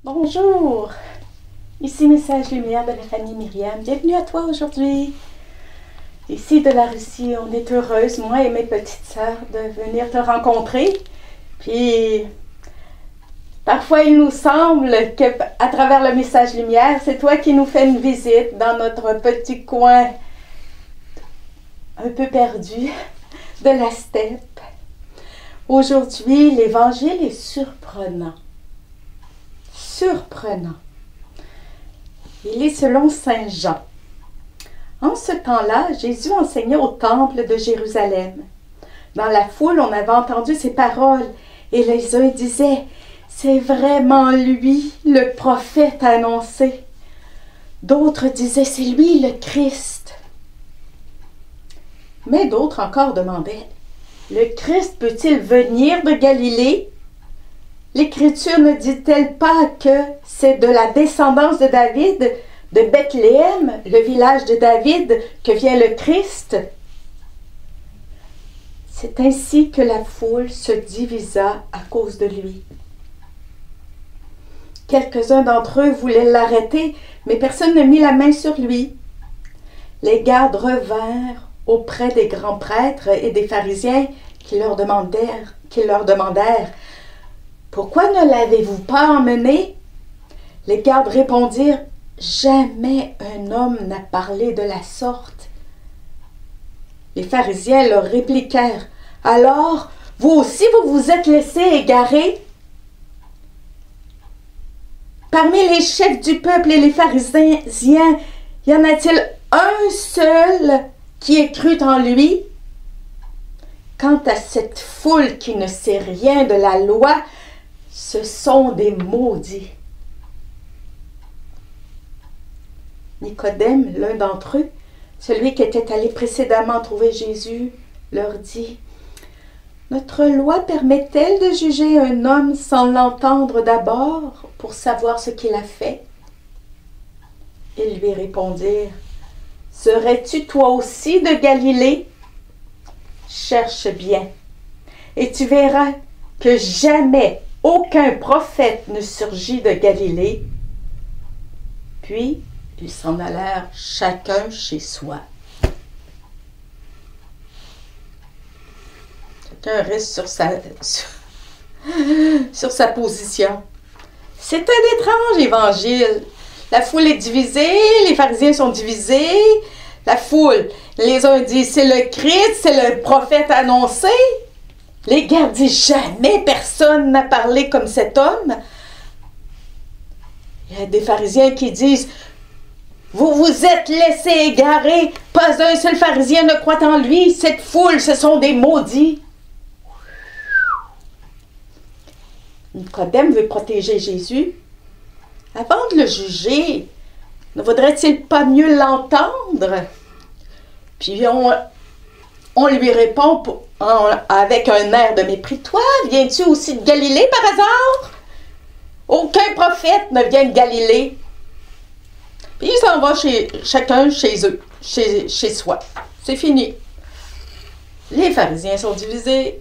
Bonjour, ici Message Lumière de la famille Myriam. Bienvenue à toi aujourd'hui. Ici de la Russie, on est heureuse, moi et mes petites sœurs, de venir te rencontrer. Puis, parfois il nous semble qu'à travers le Message Lumière, c'est toi qui nous fais une visite dans notre petit coin un peu perdu de la steppe. Aujourd'hui, l'Évangile est surprenant. Il est selon Saint Jean. En ce temps-là, Jésus enseignait au temple de Jérusalem. Dans la foule, on avait entendu ces paroles et les uns disaient « C'est vraiment lui, le prophète annoncé ». D'autres disaient « C'est lui, le Christ ». Mais d'autres encore demandaient « Le Christ peut-il venir de Galilée ?» L'Écriture ne dit-elle pas que c'est de la descendance de David, de Bethléem, le village de David, que vient le Christ? C'est ainsi que la foule se divisa à cause de lui. Quelques-uns d'entre eux voulaient l'arrêter, mais personne ne mit la main sur lui. Les gardes revinrent auprès des grands prêtres et des pharisiens qui leur demandèrent « Pourquoi ne l'avez-vous pas emmené ?» Les gardes répondirent « Jamais un homme n'a parlé de la sorte. » Les pharisiens leur répliquèrent « Alors, vous aussi vous vous êtes laissés égarer? Parmi les chefs du peuple et les pharisiens, y en a-t-il un seul qui ait cru en lui? Quant à cette foule qui ne sait rien de la loi, ce sont des maudits. » Nicodème, l'un d'entre eux, celui qui était allé précédemment trouver Jésus, leur dit « Notre loi permet-elle de juger un homme sans l'entendre d'abord pour savoir ce qu'il a fait? » Ils lui répondirent « Serais-tu toi aussi de Galilée? Cherche bien, et tu verras que jamais aucun prophète ne surgit de Galilée. » Puis, ils s'en allèrent chacun chez soi. Chacun reste sur sa position. C'est un étrange évangile. La foule est divisée, les pharisiens sont divisés. La foule, les uns disent c'est le Christ, c'est le prophète annoncé. Les gardes disent jamais personne n'a parlé comme cet homme. Il y a des pharisiens qui disent vous vous êtes laissés égarer, pas un seul pharisien ne croit en lui, cette foule, ce sont des maudits. Nicodème veut protéger Jésus. Avant de le juger, ne vaudrait-il pas mieux l'entendre? Puis on lui répond avec un air de mépris. Toi, viens-tu aussi de Galilée par hasard? Aucun prophète ne vient de Galilée. Puis il s'en va chacun chez eux, chez soi. C'est fini. Les pharisiens sont divisés.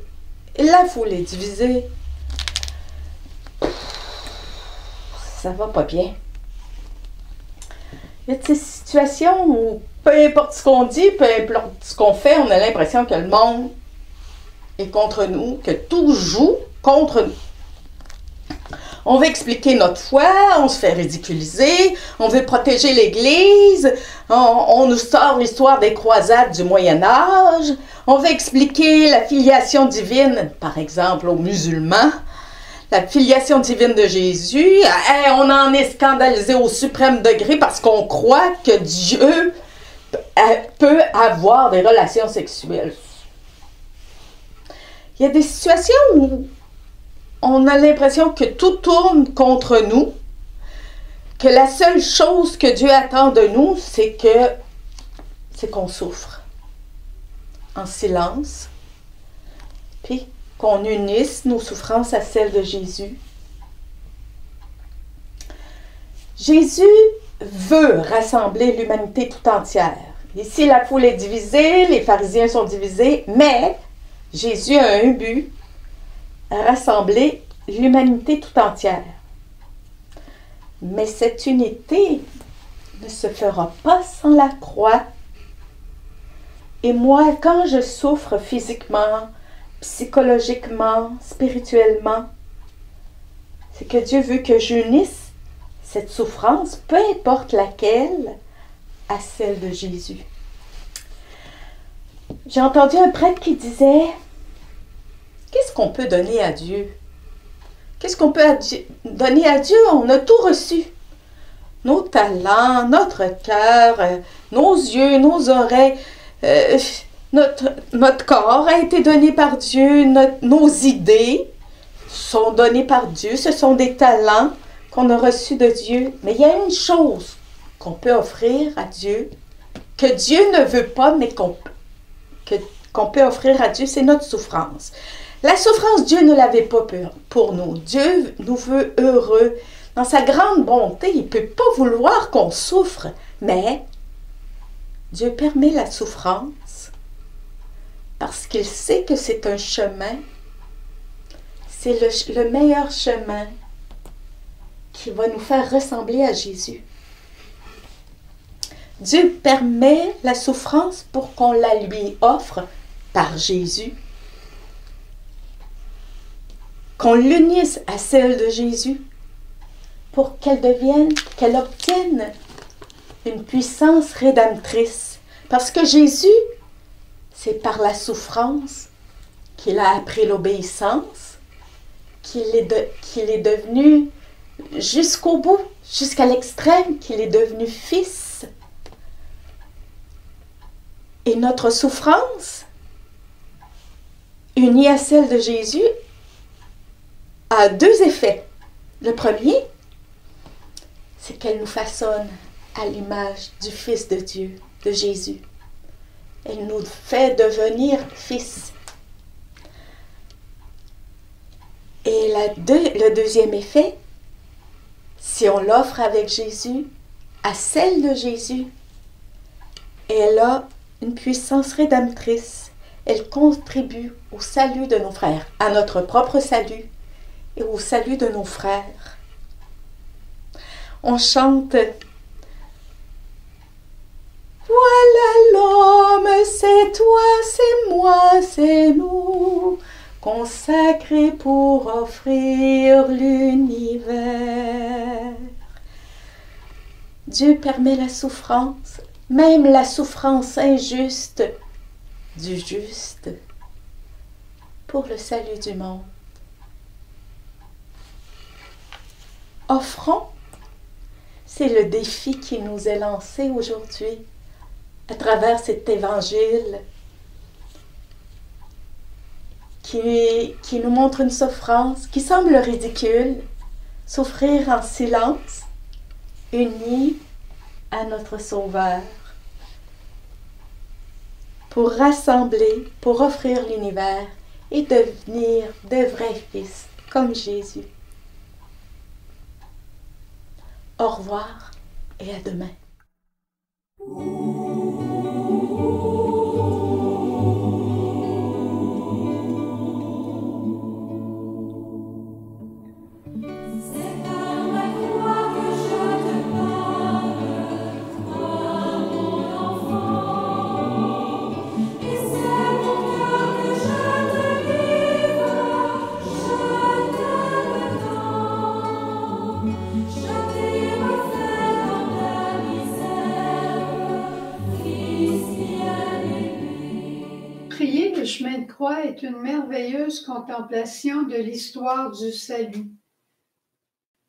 La foule est divisée. Ça va pas bien. Il y a ces situations où peu importe ce qu'on dit, peu importe ce qu'on fait, on a l'impression que le monde est contre nous, que tout joue contre nous. On veut expliquer notre foi, on se fait ridiculiser, on veut protéger l'Église, on nous sort l'histoire des croisades du Moyen-Âge, on veut expliquer la filiation divine, par exemple, aux musulmans, la filiation divine de Jésus. On en est scandalisé au suprême degré parce qu'on croit que Dieu peut avoir des relations sexuelles. Il y a des situations où on a l'impression que tout tourne contre nous, que la seule chose que Dieu attend de nous, c'est qu'on souffre en silence, puis qu'on unisse nos souffrances à celles de Jésus. Jésus veut rassembler l'humanité tout entière. Ici, la foule est divisée, les pharisiens sont divisés, mais Jésus a un but, à rassembler l'humanité tout entière. Mais cette unité ne se fera pas sans la croix. Et moi, quand je souffre physiquement, psychologiquement, spirituellement, c'est que Dieu veut que j'unisse cette souffrance, peu importe laquelle, à celle de Jésus. J'ai entendu un prêtre qui disait, qu'est-ce qu'on peut donner à Dieu? Qu'est-ce qu'on peut donner à Dieu? On a tout reçu. Nos talents, notre cœur, nos yeux, nos oreilles, notre corps a été donné par Dieu, nos idées sont données par Dieu. Ce sont des talents qu'on a reçus de Dieu. Mais il y a une chose qu'on peut offrir à Dieu, que Dieu ne veut pas, mais qu'on peut offrir à Dieu, c'est notre souffrance. La souffrance, Dieu ne l'avait pas pour nous. Dieu nous veut heureux. Dans sa grande bonté, il ne peut pas vouloir qu'on souffre, mais Dieu permet la souffrance parce qu'il sait que c'est un chemin. C'est le meilleur chemin qui va nous faire ressembler à Jésus. Dieu permet la souffrance pour qu'on la lui offre par Jésus, qu'on l'unisse à celle de Jésus pour qu'elle obtienne une puissance rédemptrice. Parce que Jésus, c'est par la souffrance qu'il a appris l'obéissance, qu'il est devenu jusqu'au bout, jusqu'à l'extrême, qu'il est devenu fils. Et notre souffrance, unie à celle de Jésus, a deux effets. Le premier, c'est qu'elle nous façonne à l'image du Fils de Dieu, de Jésus. Elle nous fait devenir fils. Et le deuxième effet, si on l'offre avec Jésus, à celle de Jésus, elle a une puissance rédemptrice. Elle contribue au salut de nos frères, à notre propre salut et au salut de nos frères. On chante « Voilà l'homme, c'est toi, c'est moi, c'est nous, consacrés pour offrir l'univers. » Dieu permet la souffrance, même la souffrance injuste du juste, pour le salut du monde. Offrons, c'est le défi qui nous est lancé aujourd'hui à travers cet évangile qui nous montre une souffrance qui semble ridicule, souffrir en silence, unis à notre Sauveur, pour rassembler, pour offrir l'univers et devenir de vrais fils comme Jésus. Au revoir et à demain. Le chemin de croix est une merveilleuse contemplation de l'histoire du salut.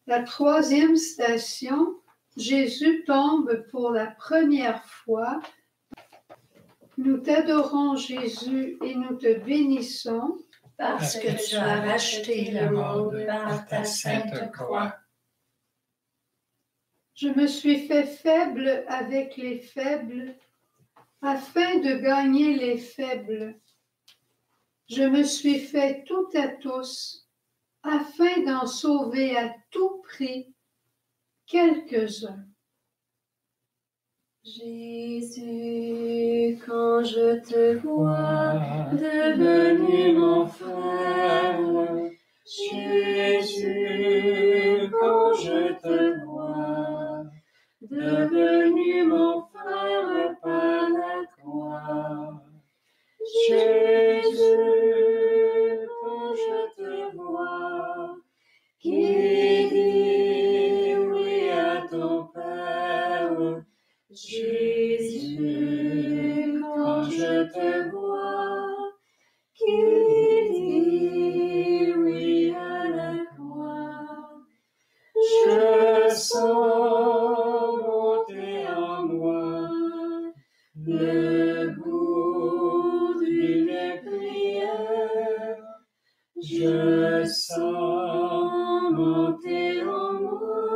La troisième station, Jésus tombe pour la première fois. Nous t'adorons, Jésus, et nous te bénissons, parce que tu as racheté le monde par ta sainte croix. Je me suis fait faible avec les faibles, afin de gagner les faibles. Je me suis fait tout à tous, afin d'en sauver à tout prix quelques-uns. Jésus, quand je te vois devenir mon frère, Jésus, quand je te vois devenu mon frère par la croix. Jésus, quand je te vois, qui dit oui à ton Père. Jésus, quand je te vois, qui dit oui à la croix. Je sens monter en moi le goût d'une prière. Je sens monter en moi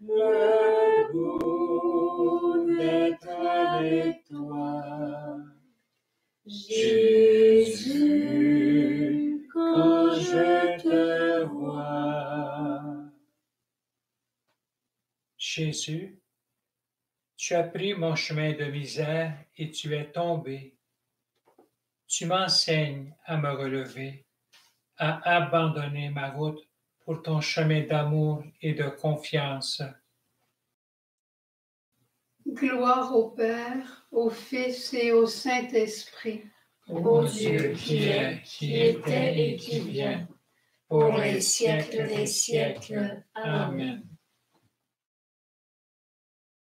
le goût d'être avec toi. Jésus, quand je te vois. Jésus, tu as pris mon chemin de misère et tu es tombé. Tu m'enseignes à me relever, à abandonner ma route pour ton chemin d'amour et de confiance. Gloire au Père, au Fils et au Saint-Esprit. Ô Dieu qui est, qui était et qui vient, pour les siècles des siècles. Amen.